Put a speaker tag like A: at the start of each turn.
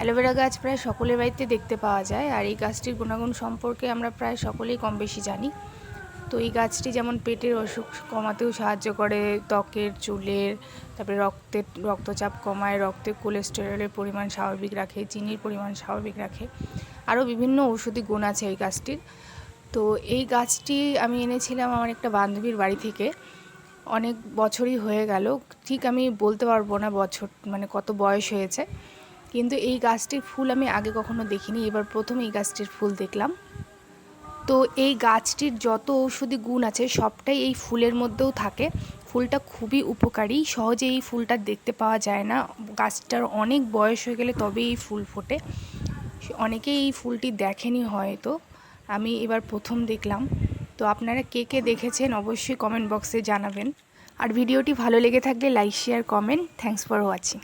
A: Aloe vera গাছ প্রায় সকলের বাড়িতে দেখতে পাওয়া যায়, আর এই গাছটির গুণাগুণ সম্পর্কে আমরা প্রায় সকলেই কম বেশি জানি। তো এই গাছটি যেমন পেটের অসুখ কমাতেও সাহায্য করে, ত্বকের, চুলের, তারপরে রক্তচাপ কমায়, রক্তে কোলেস্টেরলের পরিমাণ স্বাভাবিক রাখে, চিনির পরিমাণ স্বাভাবিক রাখে, আরও বিভিন্ন ঔষধি গুণ আছে এই গাছটির। তো এই গাছটি আমি এনেছিলাম আমার একটা বান্ধবীর বাড়ি থেকে, অনেক বছরই হয়ে গেল, ঠিক আমি বলতে পারবো না বছর মানে কত বয়স হয়েছে, কিন্তু এই গাছটির ফুল আমি আগে কখনো দেখিনি, এবার প্রথম এই গাছটির ফুল দেখলাম। তো এই গাছটির যত ঔষধি গুণ আছে সবটাই এই ফুলের মধ্যেও থাকে। ফুলটা খুবই উপকারী, সহজে এই ফুলটা দেখতে পাওয়া যায় না, গাছটার অনেক বয়স হয়ে গেলে তবে এই ফুল ফোটে। অনেকেই এই ফুলটি দেখেনি হয়তো, আমি এবার প্রথম দেখলাম। তো আপনারা কে কে দেখেছেন অবশ্যই কমেন্ট বক্সে জানাবেন। আর ভিডিওটি ভালো লেগে থাকলে like, share, comment. Thanks for watching.